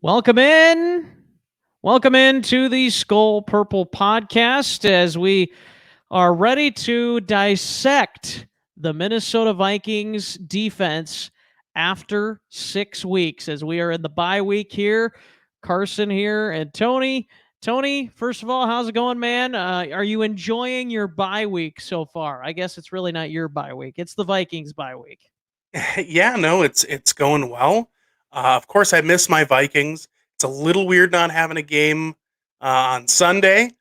Welcome in. Welcome into the Skol Purple podcast as we are ready to dissect the Minnesota Vikings defense after 6 weeks as we are in the bye week here. Carson here and Tony. Tony, first of all, how's it going, man? Are you enjoying your bye week so far? I guess it's really not your bye week. It's the Vikings bye week. Yeah, no, it's going well. Of course, I miss my Vikings. It's a little weird not having a game on Sunday.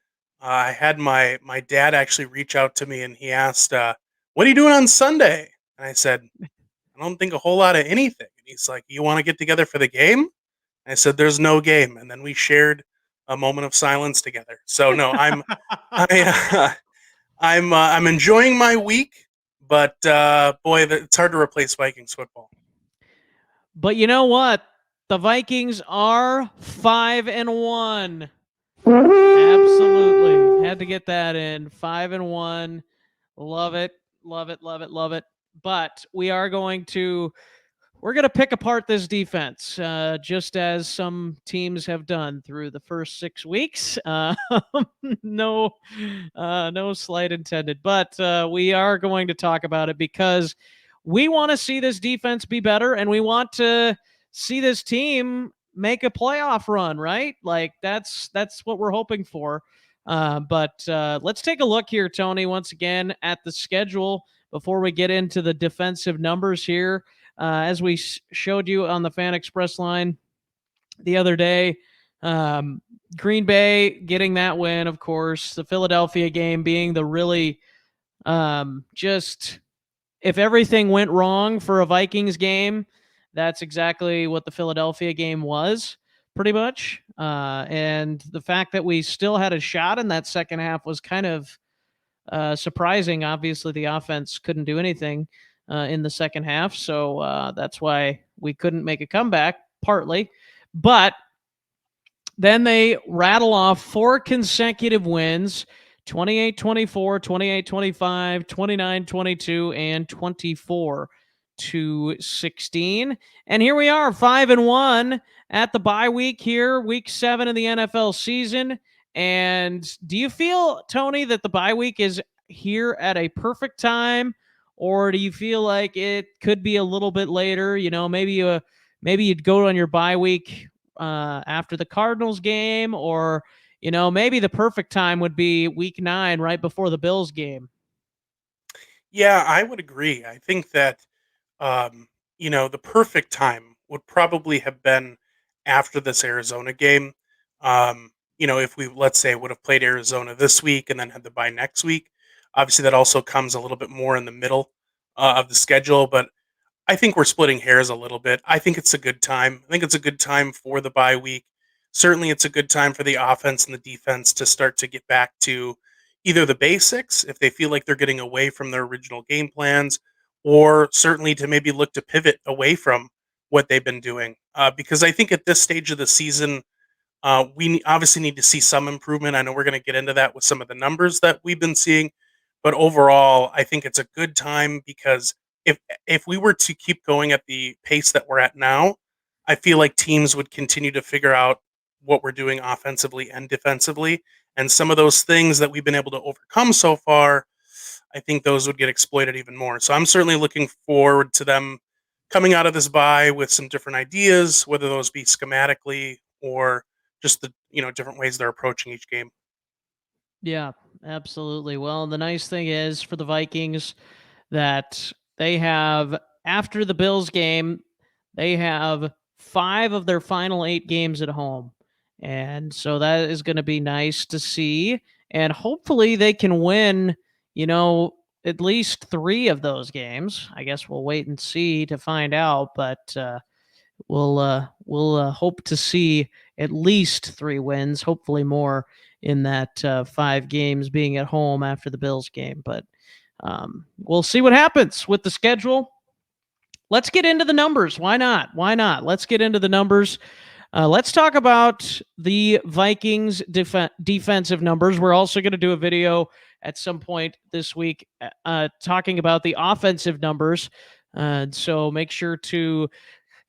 I had my dad actually reach out to me and he asked, "What are you doing on Sunday?" And I said, "I don't think a whole lot of anything." And he's like, "You want to get together for the game?" And I said, "There's no game." And then we shared a moment of silence together. So no, I I'm enjoying my week, but boy, it's hard to replace Vikings football. But you know what? The Vikings are 5-1. Absolutely. Had to get that in. 5-1. Love it. Love it. Love it. Love it. But we're going to pick apart this defense, just as some teams have done through the first 6 weeks. No, no slight intended, but we are going to talk about it because we want to see this defense be better, and we want to see this team make a playoff run. Right? Like that's what we're hoping for. But let's take a look here, Tony, once again at the schedule before we get into the defensive numbers here. As we showed you on the Fan Express line the other day, um, Green Bay getting that win, of course. The Philadelphia game being the really just if everything went wrong for a Vikings game, that's exactly what the Philadelphia game was, pretty much. And the fact that we still had a shot in that second half was kind of surprising. Obviously, the offense couldn't do anything in the second half, so that's why we couldn't make a comeback, partly. But then they rattle off four consecutive wins: 28-24, 28-25, 29-22, and 24-16. And here we are, 5-1 at the bye week here, week 7 of the NFL season. And do you feel, Tony, that the bye week is here at a perfect time, or do you feel like it could be a little bit later? Maybe you'd go on your bye week after the Cardinals game, or maybe the perfect time would be week 9, right before the Bills game. Yeah, I would agree. I think that um, the perfect time would probably have been after this Arizona game. If we, let's say, would have played Arizona this week and then had the bye next week. Obviously, that also comes a little bit more in the middle of the schedule, but I think we're splitting hairs a little bit. I think it's a good time. I think it's a good time for the bye week. Certainly, it's a good time for the offense and the defense to start to get back to either the basics if they feel like they're getting away from their original game plans, or certainly to maybe look to pivot away from what they've been doing. Because I think at this stage of the season, obviously need to see some improvement. I know we're going to get into that with some of the numbers that we've been seeing, but overall, I think it's a good time because if we were to keep going at the pace that we're at now, I feel like teams would continue to figure out what we're doing offensively and defensively, and some of those things that we've been able to overcome so far, I think those would get exploited even more. So I'm certainly looking forward to them coming out of this bye with some different ideas, whether those be schematically or just the different ways they're approaching each game. Yeah, absolutely. Well, the nice thing is for the Vikings that they have, after the Bills game, they have 5 of their final 8 games at home. And so that is going to be nice to see. And hopefully they can win, you know, at least 3 of those games. I guess we'll wait and see to find out, but we'll hope to see at least 3 wins, hopefully more in that 5 games being at home after the Bills game. But we'll see what happens with the schedule. Let's get into the numbers. Why not? Why not? Let's get into the numbers. Let's talk about the Vikings defensive numbers. We're also going to do a video at some point this week talking about the offensive numbers. So make sure to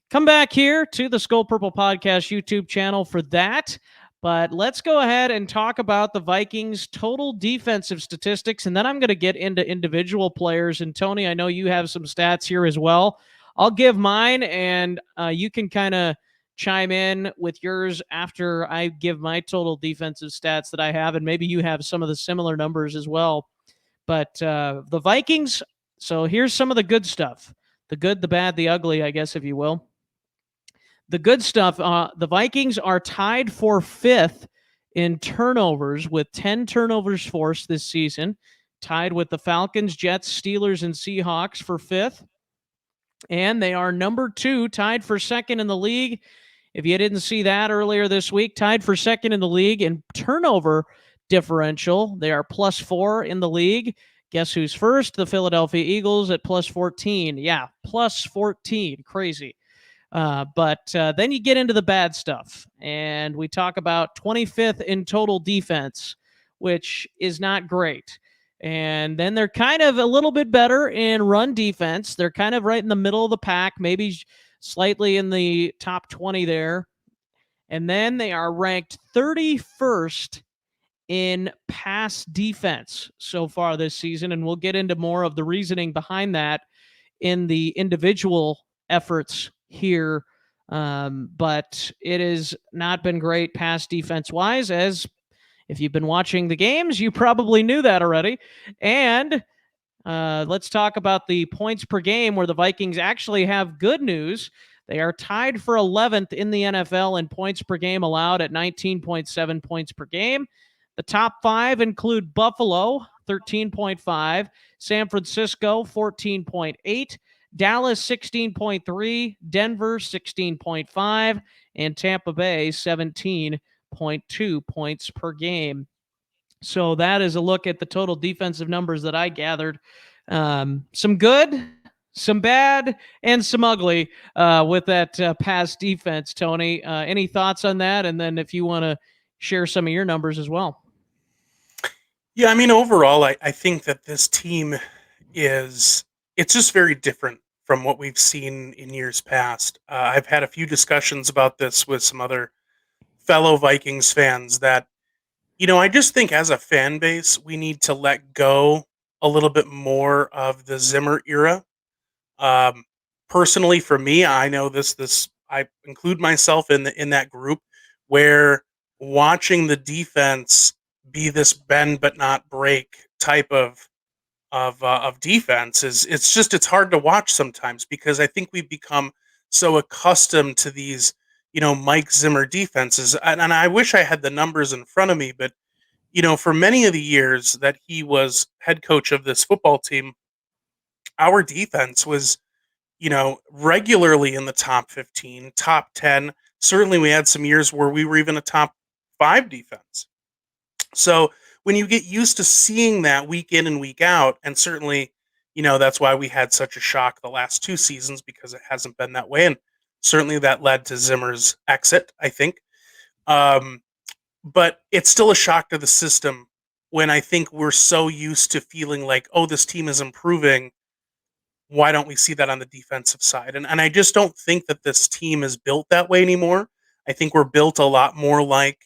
Come back here to the Skol Purple Podcast YouTube channel for that. But let's go ahead and talk about the Vikings' total defensive statistics, and then I'm going to get into individual players. And Tony, I know you have some stats here as well. I'll give mine, and you can kind of chime in with yours after I give my total defensive stats that I have, and maybe you have some of the similar numbers as well. But the Vikings, so here's some of the good stuff: the good, the bad, the ugly, I guess, if you will. The good stuff, the Vikings are tied for fifth in turnovers with 10 turnovers forced this season, tied with the Falcons, Jets, Steelers, and Seahawks for fifth. And they are number two, tied for second in the league. If you didn't see that earlier this week, tied for second in the league in turnover differential. They are plus 4 in the league. Guess who's first? The Philadelphia Eagles at plus 14. Yeah, plus 14. Crazy. But then you get into the bad stuff, and we talk about 25th in total defense, which is not great. And then they're kind of a little bit better in run defense. They're kind of right in the middle of the pack, maybe slightly in the top 20 there. And then they are ranked 31st in pass defense so far this season. And we'll get into more of the reasoning behind that in the individual efforts here. But it has not been great pass defense wise, as if you've been watching the games, you probably knew that already. And let's talk about the points per game, where the Vikings actually have good news. They are tied for 11th in the NFL in points per game allowed at 19.7 points per game. The top five include Buffalo, 13.5, San Francisco, 14.8, Dallas, 16.3, Denver, 16.5, and Tampa Bay, 17.2 points per game. So that is a look at the total defensive numbers that I gathered. Some good, some bad, and some ugly with that pass defense, Tony. Any thoughts on that? And then if you want to share some of your numbers as well. Yeah, I mean, overall, I think that this team it's just very different from what we've seen in years past. I've had a few discussions about this with some other fellow Vikings fans that, I just think as a fan base, we need to let go a little bit more of the Zimmer era. Um, Personally, for me, I know this I include myself in that group where watching the defense be this bend but not break type of defense is it's hard to watch sometimes because I think we've become so accustomed to these Mike Zimmer defenses, and I wish I had the numbers in front of me, but for many of the years that he was head coach of this football team, our defense was regularly in the top 15, top 10. Certainly, we had some years where we were even a top 5 defense. So when you get used to seeing that week in and week out, and certainly, that's why we had such a shock the last 2 seasons because it hasn't been that way. And certainly that led to Zimmer's exit, I think. Um, but it's still a shock to the system when I think we're so used to feeling like, oh, this team is improving. Why don't we see that on the defensive side? And I just don't think that this team is built that way anymore. I think we're built a lot more like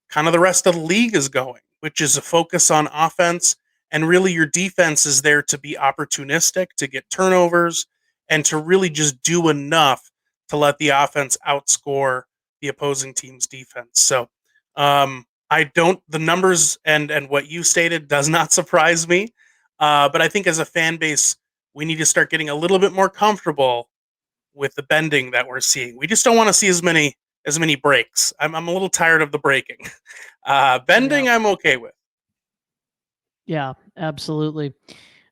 kind of the rest of the league is going, which is a focus on offense. And really, your defense is there to be opportunistic, to get turnovers, and to really just do enough to let the offense outscore the opposing team's defense. So, I don't, the numbers and what you stated does not surprise me. But I think as a fan base, we need to start getting a little bit more comfortable with the bending that we're seeing. We just don't want to see as many breaks. I'm a little tired of the breaking. Bending, Yeah. I'm okay with. Yeah, absolutely.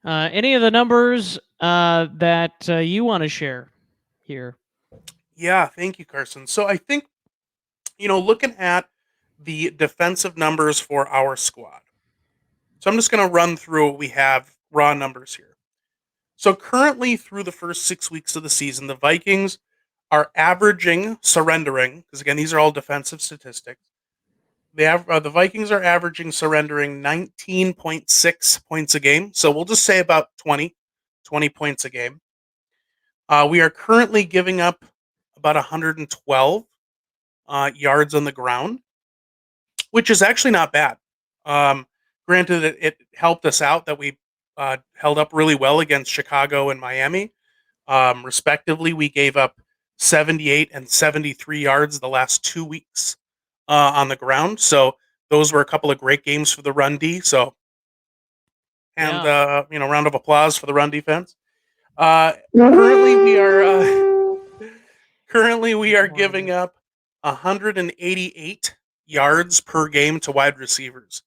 Any of the numbers that you want to share here? Yeah, thank you, Carson. So I think looking at the defensive numbers for our squad. So I'm just going to run through what we have raw numbers here. So currently, through the first 6 weeks of the season, the Vikings are averaging surrendering, because again, these are all defensive statistics. The Vikings are averaging surrendering 19.6 points a game. So we'll just say about 20 points a game. We are currently giving up about 112 yards on the ground, which is actually not bad. Um, Granted, it helped us out that we held up really well against Chicago and Miami. Respectively, we gave up 78 and 73 yards the last 2 weeks on the ground. So those were a couple of great games for the run D. So, and Yeah. round of applause for the run defense. Uh, currently, we are currently we are giving up 188 yards per game to wide receivers.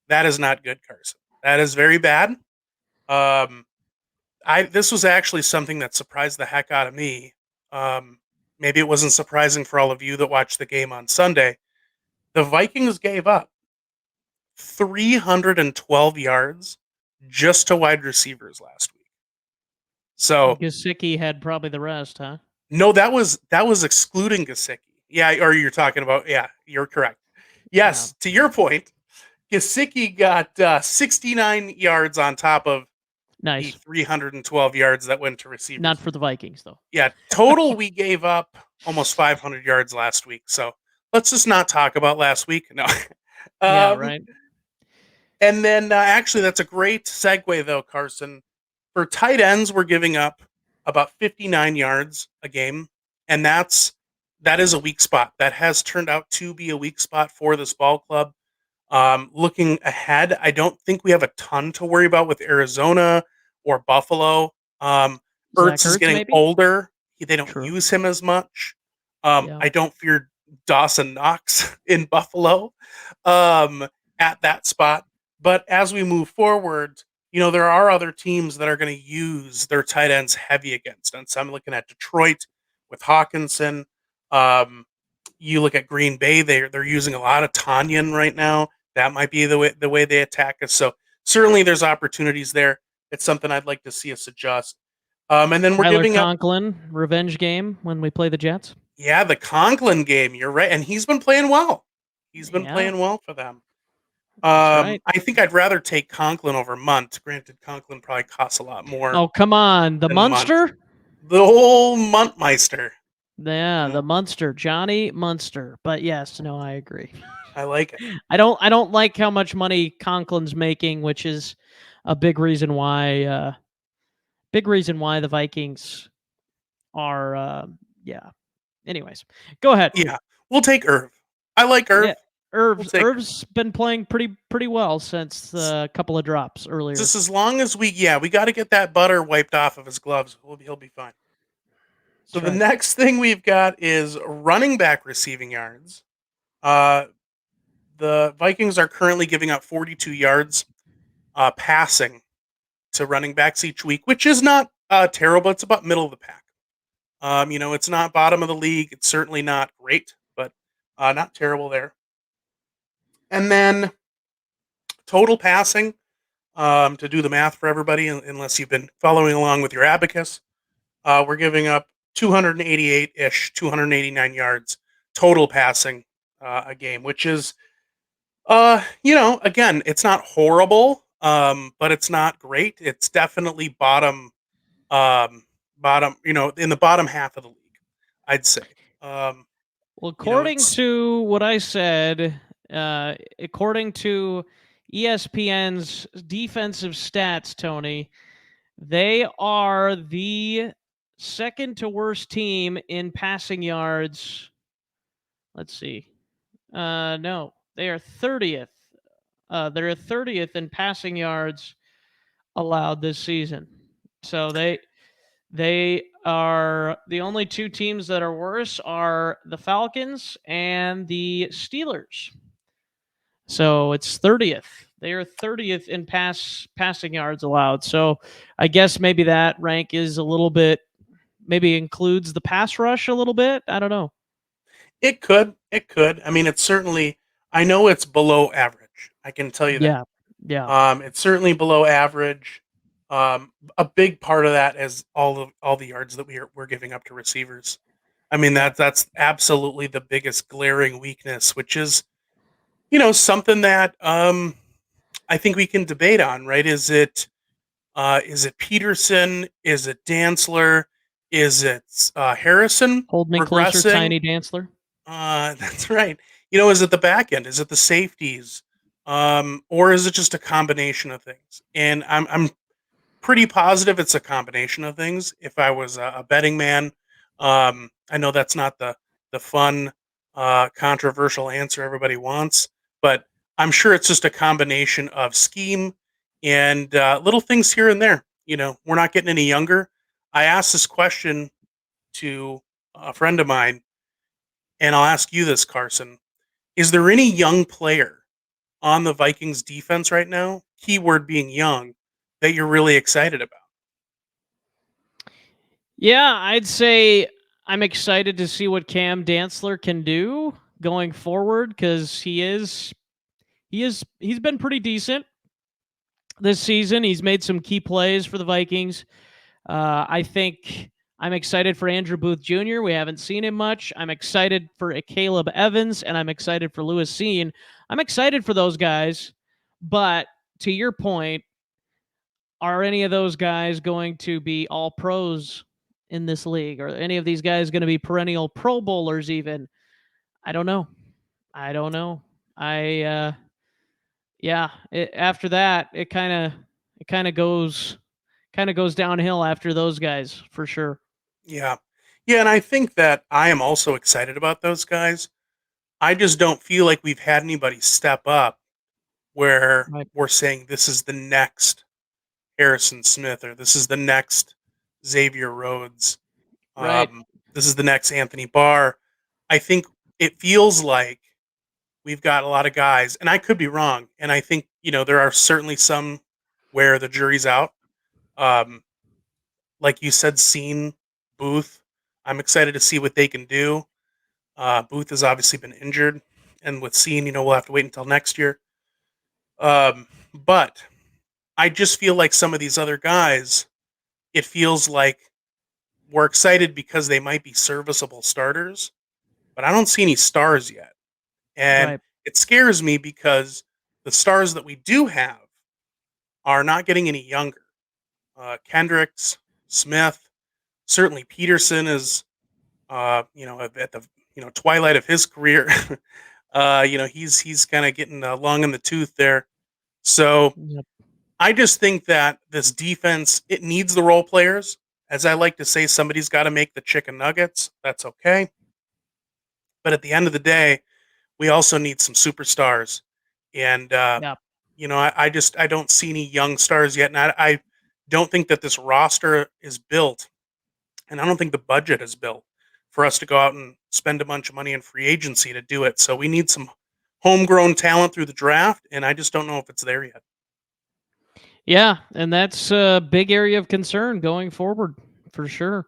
That is not good, Carson. That is very bad. Um, this was actually something that surprised the heck out of me. Maybe it wasn't surprising for all of you that watched the game on Sunday. The Vikings gave up 312 yards just to wide receivers last week. So Gesicki had probably the rest, huh? no, that was excluding Gesicki. Yeah, or you're talking about, yeah, you're correct. Yes, to your point, Gesicki got 69 yards on top of the Nice. 312 yards that went to Not receivers. for the Vikings, though. Yeah, total we gave up almost 500 yards last week. So let's just not talk about last week. No. Yeah, um, right. and then actually, that's a great segue, though, Carson. For tight ends, we're giving up about 59 yards a game, and that is a weak spot. That has turned out to be a weak spot for this ball club. Looking ahead, I don't think we have a ton to worry about with Arizona or Buffalo. Zach Ertz is Ertz, getting maybe? older. They don't True. use him as much. Yeah. I don't fear Dawson Knox in Buffalo at that spot. But as we move forward, there are other teams that are going to use their tight ends heavy against us. I'm looking at Detroit with Hawkinson. You look at Green Bay; they're using a lot of Tanyan right now. That might be the way they attack us. So certainly, there's opportunities there. It's something I'd like to see us adjust. And then we're Tyler giving up, Conklin, revenge game when we play the Jets. yeah, the Conklin game. You're right, and he's been playing well. He's been Yeah, playing well for them. that's right. I think I'd rather take Conklin over Munt. Granted, Conklin probably costs a lot more Oh, come on. The than Munt. Munster? The whole Muntmeister. Yeah, Yeah, the Munster, Johnny Munster. But yes, no, I agree. I like it. I don't like how much money Conklin's making, which is a big reason why the Vikings are yeah. Anyways, go ahead. Yeah, we'll take Irv. I like Irv. Yeah. We'll Irv's take Irv. Irv's been playing pretty well since a couple of drops earlier. Just as long as we got to get that butter wiped off of his gloves. He'll be fine. So That's the right. next thing we've got is running back receiving yards. Uh, the Vikings are currently giving up 42 yards passing to running backs each week, which is not terrible. It's about middle of the pack. It's not bottom of the league. It's certainly not great, but not terrible there. And then total passing, to do the math for everybody, unless you've been following along with your abacus, we're giving up 288-ish, 289 yards total passing a game, which is, again, it's not horrible, but it's not great. It's definitely bottom, in the bottom half of the league, I'd say. Well, according It's to what I said, according to ESPN's defensive stats, Tony, they are the second to worst team in passing yards. Let's see. No, they are 30th. They're 30th in passing yards allowed this season. So they are the only two teams that are worse are the Falcons and the Steelers. So it's 30th. They are 30th in passing yards allowed. So I guess maybe that rank is a little bit maybe includes the pass rush a little bit. I don't know. it could. I mean, it's certainly. I know it's below average. I can tell you that. Yeah. Yeah. It's certainly below average. A big part of that is all the yards that we're giving up to receivers. I mean, Yeah. that's absolutely the biggest glaring weakness, which is, something that I think we can debate on, right? Is it Peterson? Is it Dantzler? Is it Harrison Hold me closer, regressing? Tiny Dantzler. That's right. Is it the back end? Is it the safeties? Or is it just a combination of things? And I'm pretty positive it's a combination of things. If I was a betting man, I know that's not the fun, controversial answer everybody wants, but I'm sure it's just a combination of scheme and little things here and there. We're not getting any younger. I asked this question to a friend of mine, and I'll ask you this, Carson. Is there any young player on the Vikings defense right now, keyword being young, that you're really excited about? Yeah, I'd say I'm excited to see what Cam Dantzler can do going forward because he's been pretty decent this season. He's made some key plays for the Vikings. I think I'm excited for Andrew Booth Jr. We haven't seen him much. I'm excited for Caleb Evans, and I'm excited for Lewis Seen. I'm excited for those guys, but to your point, are any of those guys going to be all pros in this league? Are any of these guys going to be perennial Pro Bowlers even? I don't know. I don't know. Yeah, after that, it kind of goes downhill after those guys for sure. Yeah. Yeah, and I think that I am also excited about those guys. I just don't feel like we've had anybody step up where Right. we're saying this is the next Harrison Smith or this is the next Xavier Rhodes. Right. Um, this is the next Anthony Barr. I think it feels like we've got a lot of guys, and I could be wrong. And I think, there are certainly some where the jury's out. Um, like you said, Scene, Booth. I'm excited to see what they can do. Booth has obviously been injured, and with Scene, we'll have to wait until next year. But I just feel like some of these other guys, it feels like we're excited because they might be serviceable starters, but I don't see any stars yet. And Right. it scares me because the stars that we do have are not getting any younger. Kendricks, Smith, certainly Peterson is, at the twilight of his career. He's kind of getting long in the tooth there. So Yep. I just think that this defense, it needs the role players. As I like to say, somebody's got to make the chicken nuggets. That's okay. But at the end of the day, we also need some superstars. And Yep. I don't see any young stars yet, and I don't think that this roster is built, and I don't think the budget is built for us to go out and spend a bunch of money in free agency to do it. So we need some homegrown talent through the draft, and I just don't know if it's there yet. Yeah, and that's a big area of concern going forward for sure.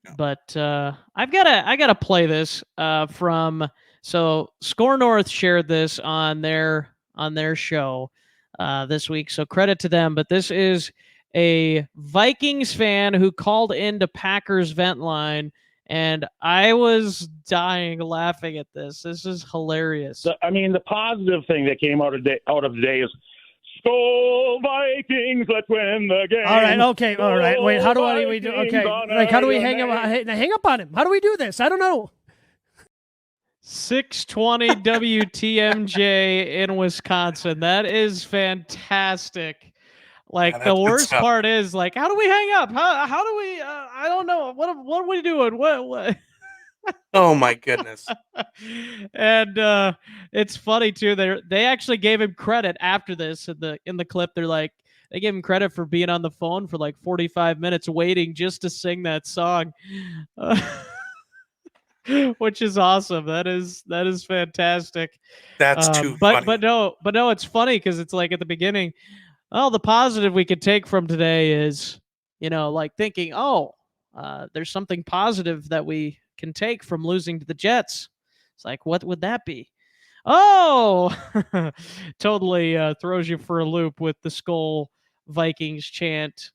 Yeah. But I gotta play this from Score North shared this on their show this week. So credit to them. But this is a Vikings fan who called into Packers vent line, and I was dying laughing at this. This is hilarious. The positive thing that came out of today is Skol Vikings, let's win the game. All right, okay, all right. Wait, how do Skol we do? Vikings, Okay, honor like how do we your hang up? name. Hang up on him. How do we do this? I don't know. 620 WTMJ in Wisconsin. That is fantastic. Like Yeah, the that's good worst stuff. part is like, how do we hang up? How do we? I don't know. What are we doing? What? Oh my goodness. And it's funny too. They actually gave him credit after this in the clip. They gave him credit for being on the phone for like 45 minutes waiting just to sing that song. Which is awesome. That is fantastic. That's too But funny. no, it's funny because it's like at the beginning. Oh, the positive we could take from today is, like thinking, oh, there's something positive that we can take from losing to the Jets. It's like, what would that be? Oh, totally throws you for a loop with the Skol Vikings chant.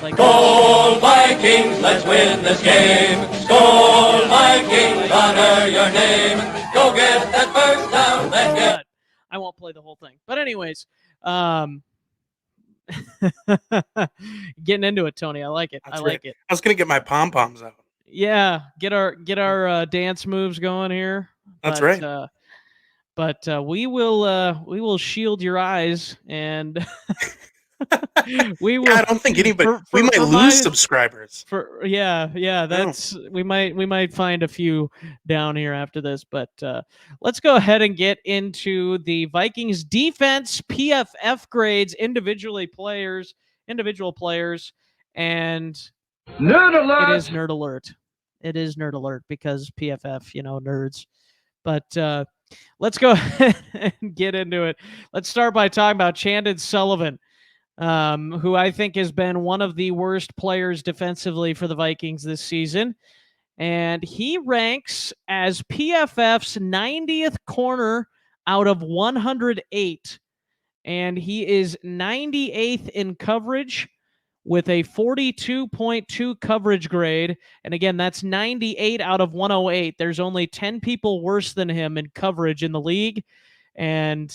Like, Skol Vikings, let's win this game. Skol Vikings, honor your name. Go get that first down, let's get. I won't play the whole thing. But anyways, Getting into it, Tony. I like it. That's I right. like it. I was gonna get my pom poms out. Yeah, get our dance moves going here. That's right. But we will shield your eyes, and we Yeah, will I don't think anybody. We might for lose my subscribers. yeah, No. we might find a few down here after this, but let's go ahead and get into the Vikings defense PFF grades, individual players, and Nerd it alert! is nerd alert. It is nerd alert because PFF, nerds. But let's go ahead and get into it. Let's start by talking about Chandon Sullivan, who I think has been one of the worst players defensively for the Vikings this season. And he ranks as PFF's 90th corner out of 108. And he is 98th in coverage with a 42.2 coverage grade. And again, that's 98 out of 108. There's only 10 people worse than him in coverage in the league. And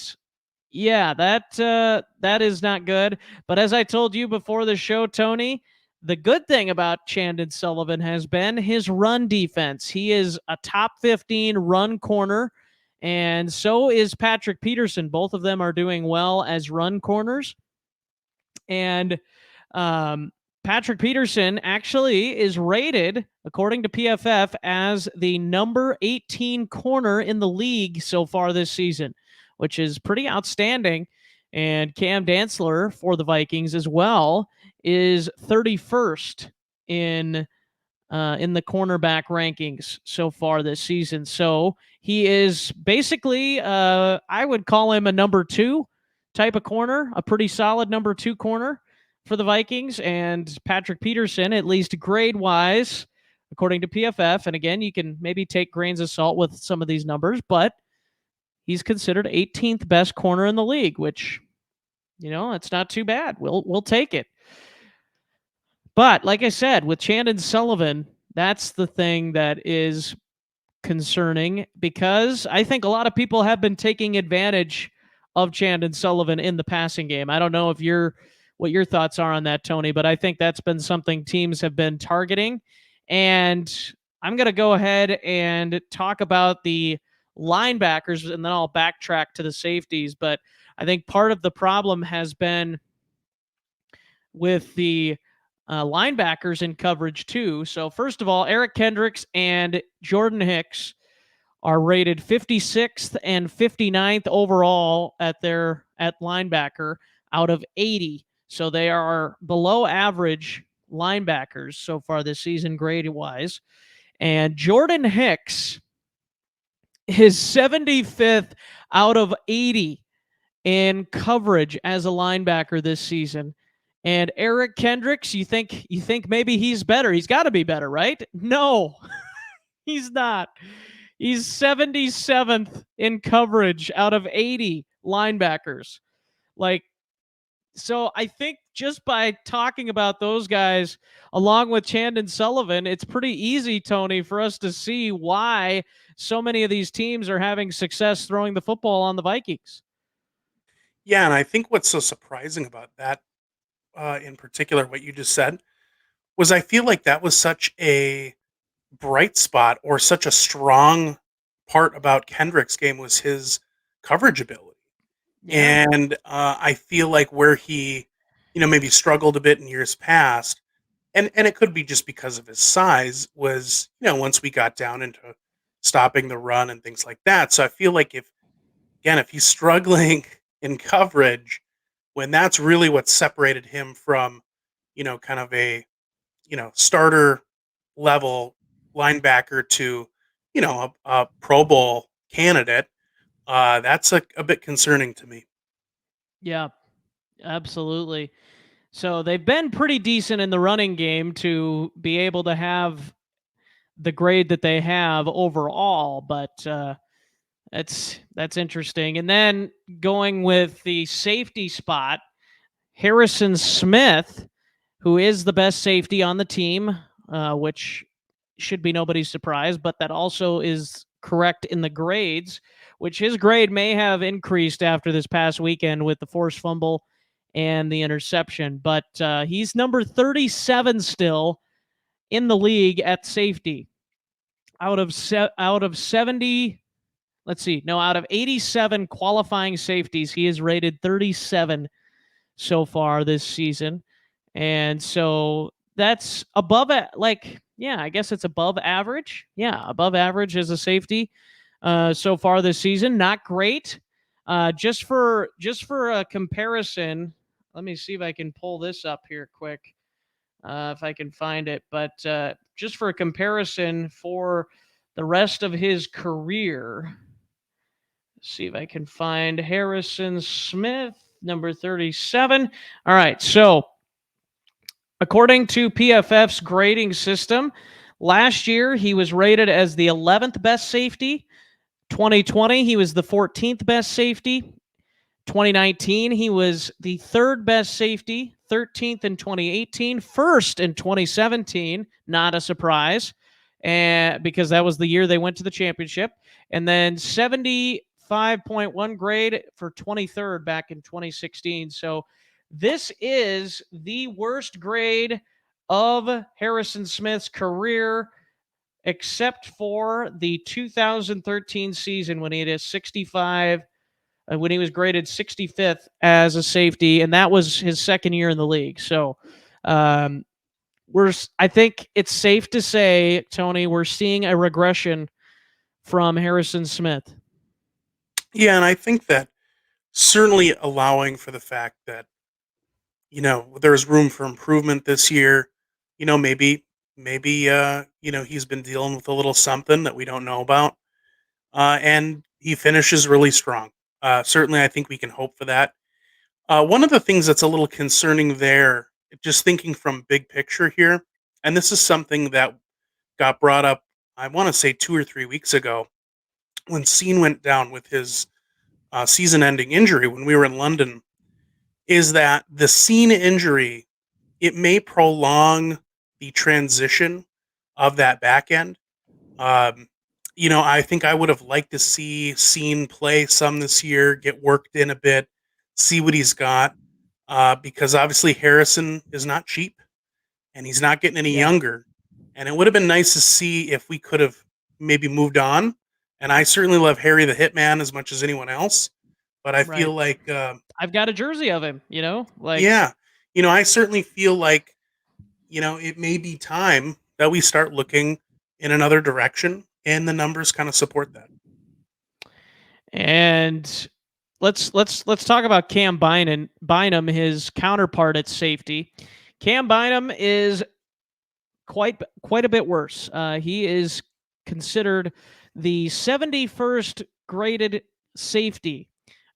yeah, that is not good. But as I told you before the show, Tony, the good thing about Chandon Sullivan has been his run defense. He is a top 15 run corner, and so is Patrick Peterson. Both of them are doing well as run corners. And Patrick Peterson actually is rated, according to PFF, as the number 18 corner in the league so far this season, which is pretty outstanding. And Cam Dantzler for the Vikings as well is 31st in the cornerback rankings so far this season. So he is basically, I would call him a number 2 type of corner, a pretty solid number 2 corner for the Vikings. And Patrick Peterson, at least grade wise, according to PFF, and again, you can maybe take grains of salt with some of these numbers, but he's considered 18th best corner in the league, which, it's not too bad. We'll take it. But like I said, with Chandon Sullivan, that's the thing that is concerning, because I think a lot of people have been taking advantage of Chandon Sullivan in the passing game. I don't know what your thoughts are on that, Tony, but I think that's been something teams have been targeting. And I'm going to go ahead and talk about the linebackers, and then I'll backtrack to the safeties. But I think part of the problem has been with the linebackers in coverage too. So first of all, Eric Kendricks and Jordan Hicks are rated 56th and 59th overall at linebacker out of 80. So they are below average linebackers so far this season, grade wise. And Jordan Hicks is 75th out of 80 in coverage as a linebacker this season. And Eric Kendricks, you think maybe he's better? He's got to be better, right? No, he's not. He's 77th in coverage out of 80 linebackers. So I think just by talking about those guys, along with Chandon Sullivan, it's pretty easy, Tony, for us to see why so many of these teams are having success throwing the football on the Vikings. Yeah, and I think what's so surprising about that, in particular, what you just said, was I feel like that was such a bright spot, or such a strong part about Kendrick's game, was his coverage ability. Yeah. And I feel like where he, maybe struggled a bit in years past, and it could be just because of his size, was, once we got down into stopping the run and things like that. So I feel like if he's struggling in coverage, when that's really what separated him from, kind of a, starter level linebacker to, a Pro Bowl candidate, that's a bit concerning to me. Yeah, absolutely. So they've been pretty decent in the running game to be able to have the grade that they have overall, but that's interesting. And then going with the safety spot, Harrison Smith, who is the best safety on the team, which should be nobody's surprise, but that also is correct in the grades, which his grade may have increased after this past weekend with the forced fumble and the interception. But he's number 37 still in the league at safety. Out of 70, let's see, no, out of 87 qualifying safeties, he is rated 37 so far this season. And so that's above it. Like, yeah, I guess it's above average. Yeah, above average as a safety so far this season. Not great. Just for a comparison, let me see if I can pull this up here quick, if I can find it. But just for a comparison for the rest of his career, see if I can find Harrison Smith, number 37. All right, so according to PFF's grading system, last year he was rated as the 11th best safety. 2020, he was the 14th best safety. 2019, he was the third best safety, 13th in 2018, first in 2017, not a surprise, and because that was the year they went to the championship, and then 75.1 grade for 23rd back in 2016. So this is the worst grade of Harrison Smith's career, except for the 2013 season when he had a 65, when he was graded 65th as a safety, and that was his second year in the league. So um, I think it's safe to say, Tony, we're seeing a regression from Harrison Smith. Yeah, and I think that certainly allowing for the fact that, there's room for improvement this year. Maybe he's been dealing with a little something that we don't know about. And he finishes really strong. Certainly, I think we can hope for that. One of the things that's a little concerning there, just thinking from big picture here, and this is something that got brought up, I want to say 2 or 3 weeks ago, when Scene went down with his season-ending injury when we were in London, is that the Scene injury, it may prolong the transition of that back end. Um, I think I would have liked to see Scene play some this year, get worked in a bit, see what he's got, because obviously Harrison is not cheap, and he's not getting any Yeah. younger. And it would have been nice to see if we could have maybe moved on. And I certainly love Harry the Hitman as much as anyone else, but I feel Right. like, I've got a jersey of him, like, yeah, I certainly feel like, it may be time that we start looking in another direction, and the numbers kind of support that. and let's talk about Cam Bynum, his counterpart at safety. Cam Bynum is quite a bit worse. He is considered the 71st graded safety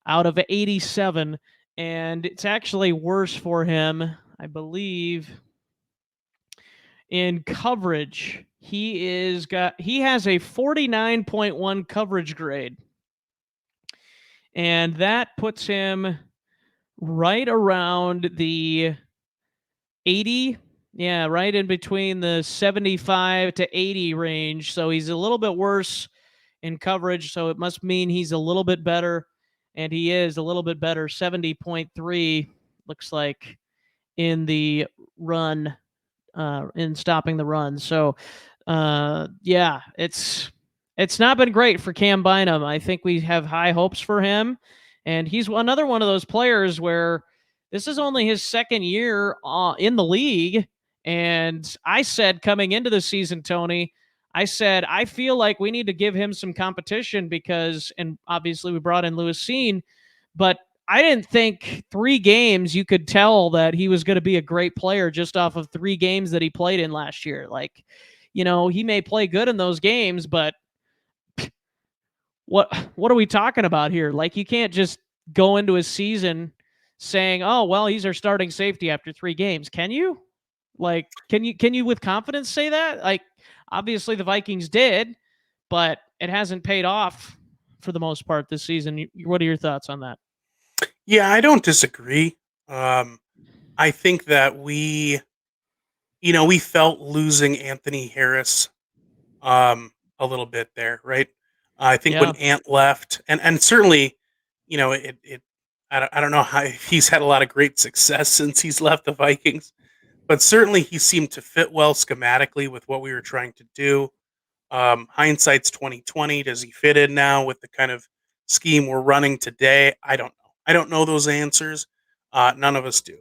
out of 87, and it's actually worse for him, I believe, in coverage. He has a 49.1 coverage grade, and that puts him right around the 80, yeah, right in between the 75 to 80 range. So he's a little bit worse in coverage, so it must mean he's a little bit better, and he is a little bit better, 70.3 looks like, in the run, in stopping the run. So yeah, it's not been great for Cam Bynum. I think we have high hopes for him, and he's another one of those players where this is only his second year in the league. And I said coming into the season, Tony, I said I feel like we need to give him some competition because, and obviously we brought in Lewis Seen, but I didn't think 3 games you could tell that he was going to be a great player just off of 3 games that he played in last year. Like, he may play good in those games, but what are we talking about here? Like, you can't just go into a season saying, "Oh, well, he's our starting safety after 3 games." Can you? Like, can you with confidence say that? Like, obviously the Vikings did, but it hasn't paid off for the most part this season. What are your thoughts on that? Yeah, I don't disagree. I think that we felt losing Anthony Harris a little bit there, right? I think when Yeah. Ant left, and certainly, it I don't know how if he's had a lot of great success since he's left the Vikings, but certainly he seemed to fit well schematically with what we were trying to do. Hindsight's 2020. Does he fit in now with the kind of scheme we're running today? I don't know. I don't know those answers. None of us do.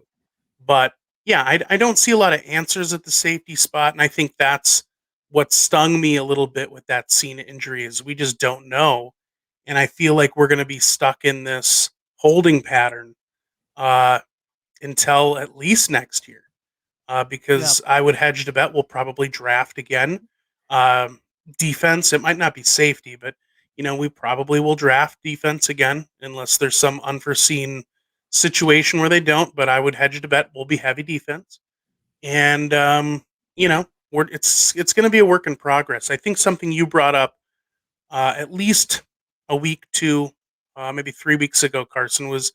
But yeah, I don't see a lot of answers at the safety spot, and I think that's what stung me a little bit with that Cena injury is we just don't know, and I feel like we're going to be stuck in this holding pattern uh, until at least next year. Because I would hedge to bet we'll probably draft again. Um, Defense, it might not be safety, but we probably will draft defense again unless there's some unforeseen situation where they don't. But I would hedge to bet we'll be heavy defense, and it's going to be a work in progress. I think something you brought up at least a week, two, maybe 3 weeks ago, Carson, was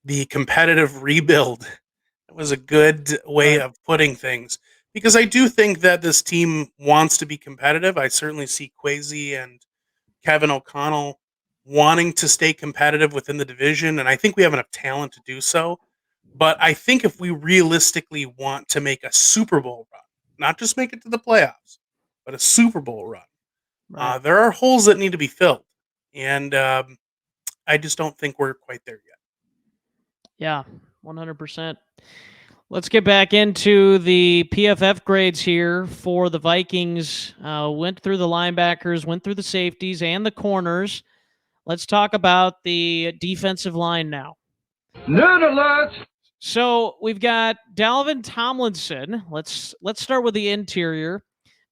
the competitive rebuild. It was a good way of putting things because I do think that this team wants to be competitive. I certainly see Kwesi and Kevin O'Connell wanting to stay competitive within the division, and I think we have enough talent to do so. But I think if we realistically want to make a Super Bowl run, not just make it to the playoffs, but a Super Bowl run, there are holes that need to be filled, and I just don't think we're quite there yet. Yeah, 100%. Let's get back into the PFF grades here for the Vikings. Went through the linebackers, went through the safeties and the corners. Let's talk about the defensive line now. Nerd alert! So we've got Dalvin Tomlinson. Let's start with the interior.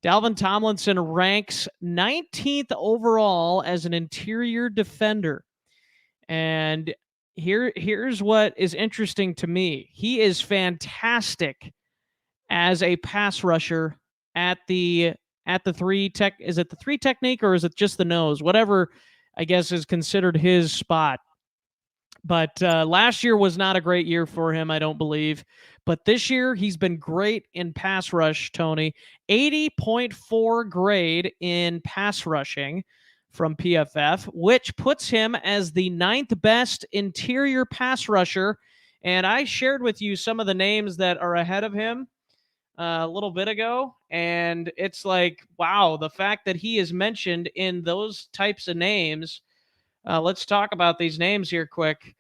Dalvin Tomlinson ranks 19th overall as an interior defender. And here's what is interesting to me. He is fantastic as a pass rusher at the three tech. Is it the three technique or is it just the nose? Whatever, I guess, is considered his spot. But last year was not a great year for him, I don't believe. But this year, he's been great in pass rush, Tony. 80.4 grade in pass rushing from PFF, which puts him as the 9th best interior pass rusher. And I shared with you some of the names that are ahead of him a little bit ago. And it's like, wow, the fact that he is mentioned in those types of names. Let's talk about these names here quick.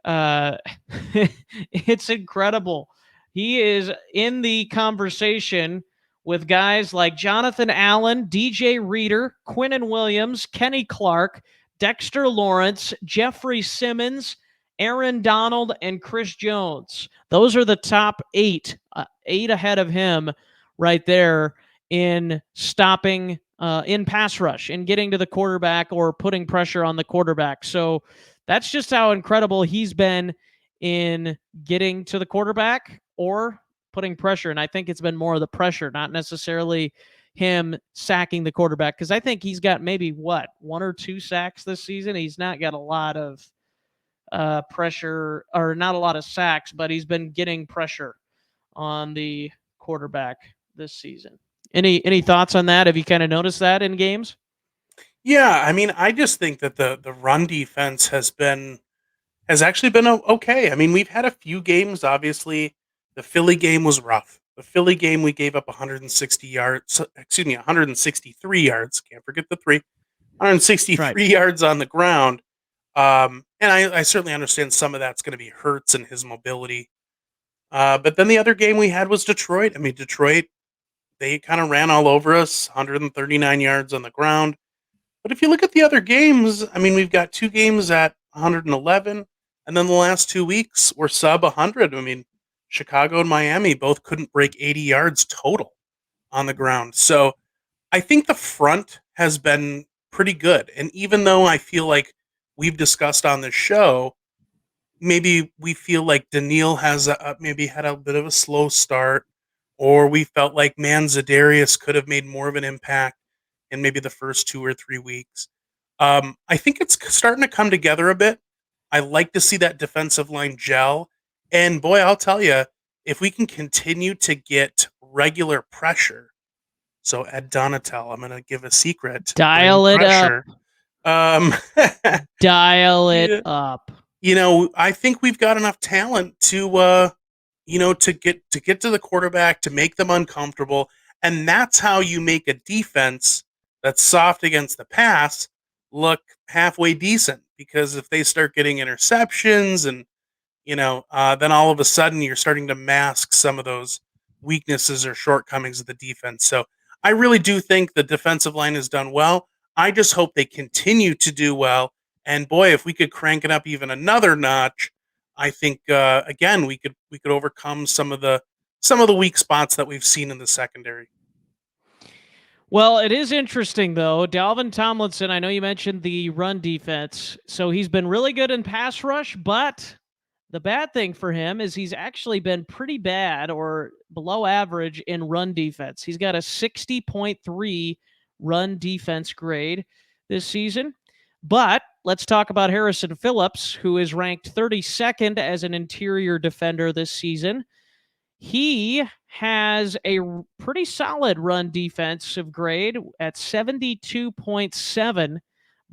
It's incredible. He is in the conversation with guys like Jonathan Allen, DJ Reader, Quinnen Williams, Kenny Clark, Dexter Lawrence, Jeffrey Simmons, Aaron Donald, and Chris Jones. Those are the top 8 ahead of him right there in stopping in pass rush and getting to the quarterback or putting pressure on the quarterback. So that's just how incredible he's been in getting to the quarterback or putting pressure. And I think it's been more of the pressure, not necessarily him sacking the quarterback. Because I think he's got maybe, 1 or 2 sacks this season. He's not got a lot of pressure or not a lot of sacks, but he's been getting pressure on the quarterback this season. Any thoughts on that? Have you kind of noticed that in games? Yeah, I mean, I just think that the run defense has actually been okay. I mean, we've had a few games. Obviously, the Philly game was rough. The Philly game, we gave up 160 yards. Excuse me, 163 yards. Can't forget the 3. 163 yards on the ground. And I certainly understand some of that's going to be Hurts and his mobility. But then the other game we had was Detroit. I mean, Detroit, they kind of ran all over us, 139 yards on the ground. But if you look at the other games, I mean, we've got 2 games at 111, and then the last 2 weeks were sub 100. I mean, Chicago and Miami both couldn't break 80 yards total on the ground. So I think the front has been pretty good. And even though I feel like we've discussed on this show, maybe we feel like Daniil has maybe had a bit of a slow start, or we felt like, man, Za'Darius could have made more of an impact in maybe the first 2 or 3 weeks. I think it's starting to come together a bit. I like to see that defensive line gel. And boy, I'll tell you, if we can continue to get regular pressure, so Ed Donatel, I'm going to give a secret. Dial it pressure. up. Dial it Yeah. up. I think we've got enough talent to to get to the quarterback, to make them uncomfortable, and that's how you make a defense that's soft against the pass look halfway decent. Because if they start getting interceptions and then all of a sudden you're starting to mask some of those weaknesses or shortcomings of the defense. So I really do think the defensive line has done well. I just hope they continue to do well. And boy, if we could crank it up even another notch, I think again we could overcome some of the weak spots that we've seen in the secondary. Well, it is interesting, though. Dalvin Tomlinson, I know you mentioned the run defense. So he's been really good in pass rush, but the bad thing for him is he's actually been pretty bad or below average in run defense. He's got a 60.3 run defense grade this season. But let's talk about Harrison Phillips, who is ranked 32nd as an interior defender this season. He has a pretty solid run defensive grade at 72.7,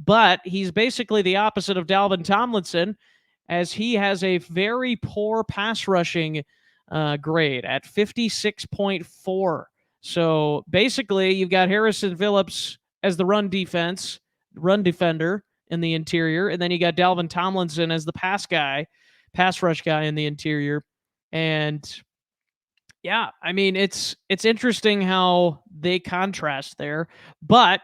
but he's basically the opposite of Dalvin Tomlinson, as he has a very poor pass rushing grade at 56.4. So basically, you've got Harrison Phillips as the run defender in the interior, and then you got Dalvin Tomlinson as the pass rush guy in the interior. And yeah, I mean it's interesting how they contrast there, but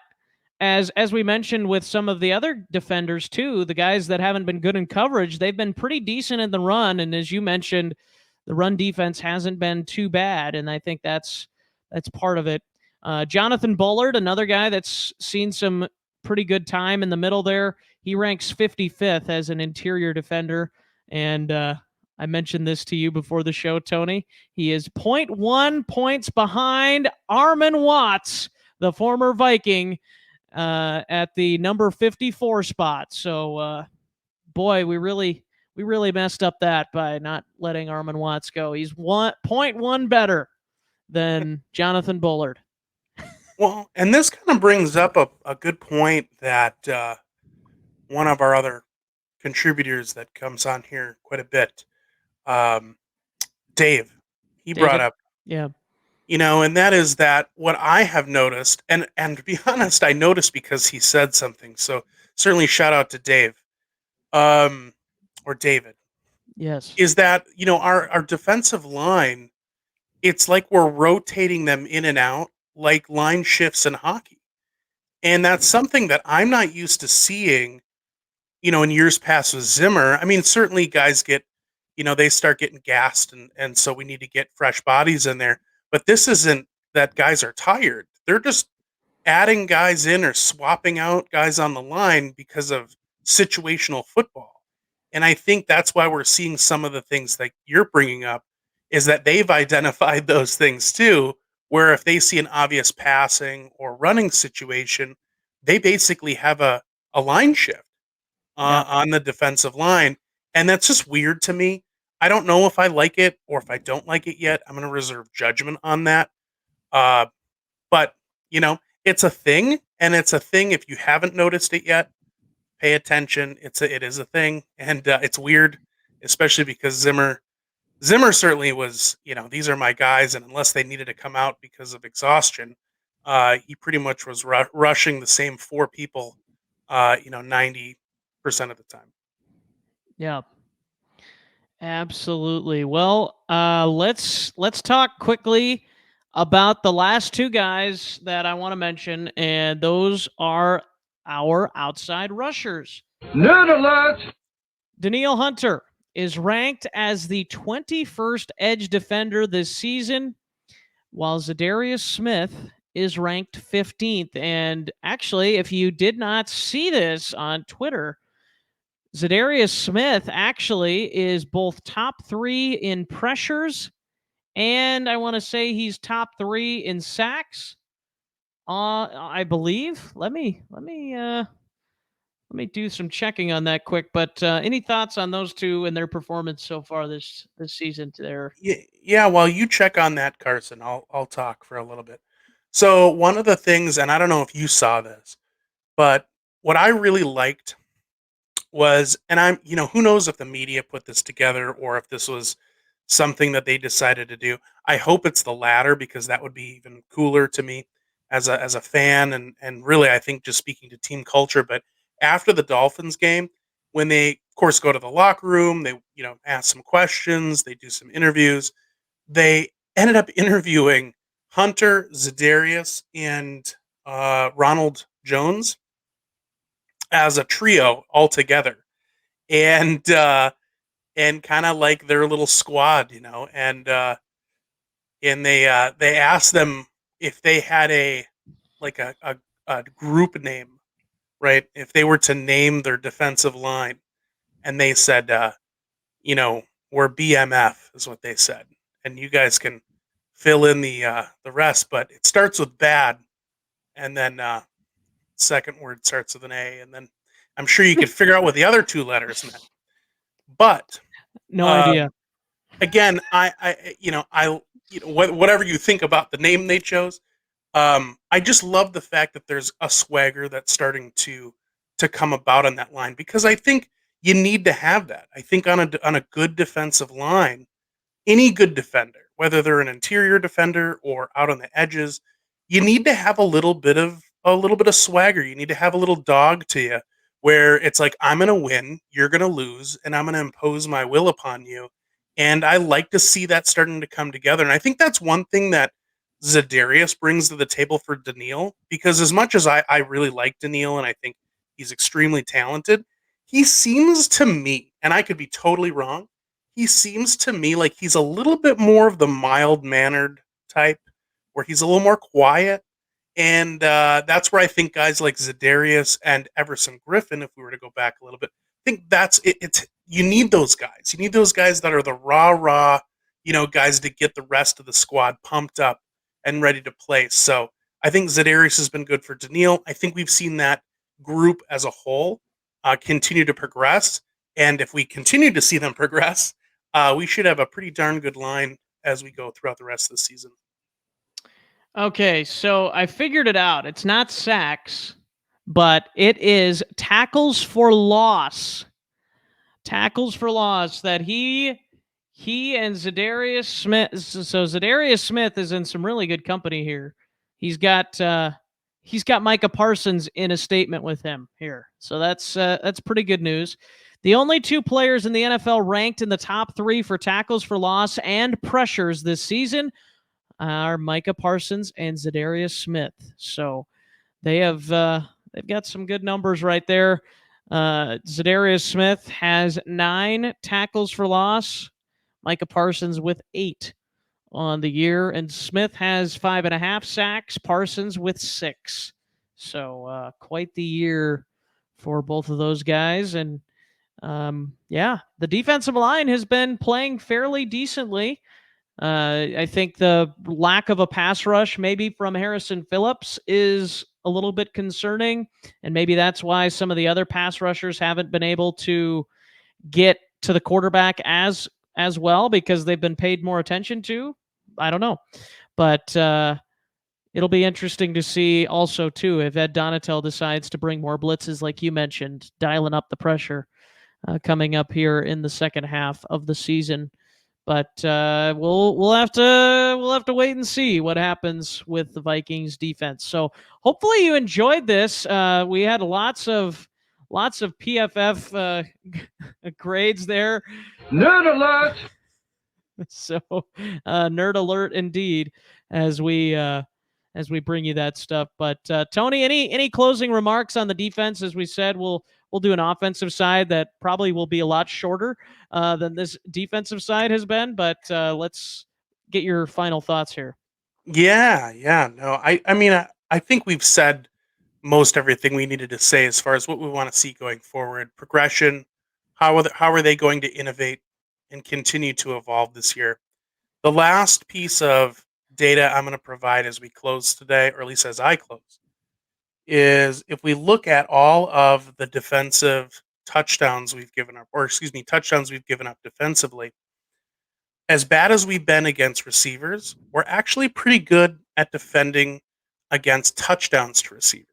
as we mentioned with some of the other defenders too, the guys that haven't been good in coverage, they've been pretty decent in the run, and as you mentioned, the run defense hasn't been too bad, and I think that's part of it. Jonathan Bullard, another guy that's seen some pretty good time in the middle there. He ranks 55th as an interior defender, and I mentioned this to you before the show, Tony. He is 0.1 points behind Armon Watts, the former Viking, at the number 54 spot. So, boy, we really messed up that by not letting Armon Watts go. He's 0.1 better than Jonathan Bullard. Well, and this kind of brings up a good point that one of our other contributors that comes on here quite a bit, Dave, he brought David? up, Yeah. and that is that what I have noticed, and to be honest, I noticed because he said something. So certainly shout out to Dave, or David, Yes. is that our defensive line, it's like we're rotating them in and out like line shifts in hockey. And that's something that I'm not used to seeing, in years past with Zimmer. I mean, certainly guys get, they start getting gassed, and so we need to get fresh bodies in there. But this isn't that guys are tired. They're just adding guys in or swapping out guys on the line because of situational football. And I think that's why we're seeing some of the things that you're bringing up, is that they've identified those things too, where if they see an obvious passing or running situation, they basically have a line shift Yeah. on the defensive line. And that's just weird to me. I don't know if I like it or if I don't like it yet. I'm going to reserve judgment on that. Uh, but, it's a thing. And it's a thing. If you haven't noticed it yet, pay attention. It is a thing. And it's weird, especially because Zimmer certainly was, these are my guys. And unless they needed to come out because of exhaustion, he pretty much was rushing the same four people, 90% of the time. Yeah. Absolutely. Well, let's talk quickly about the last two guys that I want to mention, and those are our outside rushers. Nerd alert! Daniil Hunter is ranked as the 21st edge defender this season, while Za'Darius Smith is ranked 15th. And actually, if you did not see this on Twitter, Za'Darius Smith actually is both top 3 in pressures, and I want to say he's top 3 in sacks. I believe. Let me do some checking on that quick. But any thoughts on those two and their performance so far this season? Yeah. While you check on that, Carson, I'll talk for a little bit. So one of the things, and I don't know if you saw this, but what I really liked was, and who knows if the media put this together or if this was something that they decided to do. I hope it's the latter because that would be even cooler to me as a fan and really I think just speaking to team culture. But after the Dolphins game, when they of course go to the locker room, they ask some questions, they do some interviews. They ended up interviewing Hunter, Za'Darius, and Ronald Jones as a trio all together, and kind of like their little squad, and they asked them if they had a group name, right? If they were to name their defensive line, and they said, we're BMF is what they said, and you guys can fill in the rest, but it starts with bad, and then second word starts with an A, and then I'm sure you could figure out what the other two letters meant. But No idea. again, whatever you think about the name they chose, I just love the fact that there's a swagger that's starting to come about on that line because I think you need to have that. I think on a good defensive line, any good defender, whether they're an interior defender or out on the edges, you need to have a little bit of swagger. You need to have a little dog to you where it's like, I'm going to win, you're going to lose, and I'm going to impose my will upon you. And I like to see that starting to come together. And I think that's one thing that Za'Darius brings to the table for Daniil, because as much as I really like Daniil and I think he's extremely talented, he seems to me, and I could be totally wrong, he seems to me like he's a little bit more of the mild-mannered type, where he's a little more quiet. And that's where I think guys like Za'Darius and Everson Griffin, if we were to go back a little bit, I think that's it. You need those guys. You need those guys that are the rah, guys to get the rest of the squad pumped up and ready to play. So I think Za'Darius has been good for Daniil. I think we've seen that group as a whole continue to progress. And if we continue to see them progress, we should have a pretty darn good line as we go throughout the rest of the season. Okay, so I figured it out. It's not sacks, but it is tackles for loss. Tackles for loss that he and Za'Darius Smith. So Za'Darius Smith is in some really good company here. He's got Micah Parsons in a statement with him here. So that's pretty good news. The only two players in the NFL ranked in the top 3 for tackles for loss and pressures this season are Micah Parsons and Za'Darius Smith. So they've got some good numbers right there. Za'Darius Smith has 9 tackles for loss. Micah Parsons with 8 on the year, and Smith has 5.5 sacks. Parsons with 6. So quite the year for both of those guys. And the defensive line has been playing fairly decently. I think the lack of a pass rush, maybe from Harrison Phillips, is a little bit concerning, and maybe that's why some of the other pass rushers haven't been able to get to the quarterback as well because they've been paid more attention to. I don't know, but it'll be interesting to see also too if Ed Donatel decides to bring more blitzes, like you mentioned, dialing up the pressure coming up here in the second half of the season. But we'll have to wait and see what happens with the Vikings defense. So hopefully you enjoyed this. We had lots of PFF grades there. Nerd alert! So nerd alert indeed as we bring you that stuff. But Tony, any closing remarks on the defense? As we said, we'll do an offensive side that probably will be a lot shorter than this defensive side has been. But let's get your final thoughts here. Yeah. No, I think we've said most everything we needed to say as far as what we want to see going forward. Progression, how are they going to innovate and continue to evolve this year? The last piece of data I'm going to provide as we close today, or at least as I close, is if we look at all of the defensive touchdowns we've given up, touchdowns we've given up defensively, as bad as we've been against receivers, we're actually pretty good at defending against touchdowns to receivers.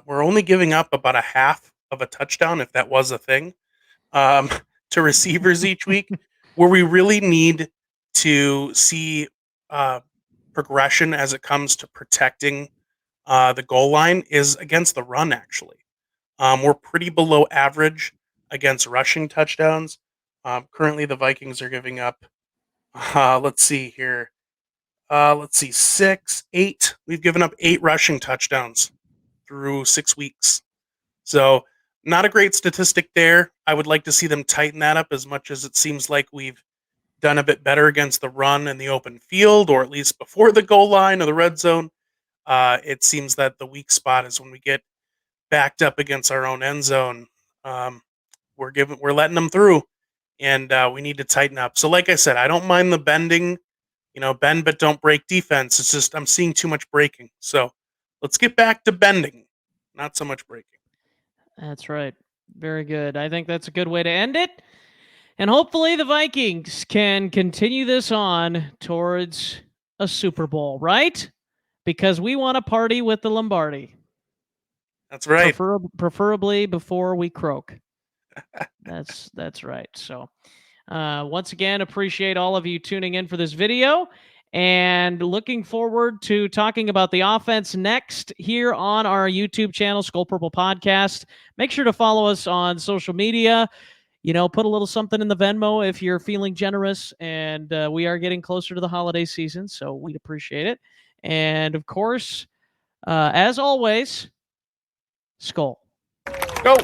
We're only giving up about a half of a touchdown, if that was a thing, um, to receivers each week. Where we really need to see progression as it comes to protecting the goal line is against the run, actually. We're pretty below average against rushing touchdowns. Currently, the Vikings are giving up, let's see here. Let's see, 6, 8. We've given up 8 rushing touchdowns through 6 weeks. So, not a great statistic there. I would like to see them tighten that up as much as it seems like we've done a bit better against the run in the open field, or at least before the goal line or the red zone. It seems that the weak spot is when we get backed up against our own end zone. Um, we're letting them through, and we need to tighten up. So, like I said, I don't mind the bending, bend but don't break defense. It's just I'm seeing too much breaking. So let's get back to bending, not so much breaking. That's right. Very good. I think that's a good way to end it. And hopefully the Vikings can continue this on towards a Super Bowl, right? Because we want to party with the Lombardi. That's right. Preferably before we croak. That's right. So once again, appreciate all of you tuning in for this video, and looking forward to talking about the offense next here on our YouTube channel, Skol Purple Podcast. Make sure to follow us on social media. Put a little something in the Venmo if you're feeling generous, and we are getting closer to the holiday season, so we'd appreciate it. And of course, as always, Skol. Go.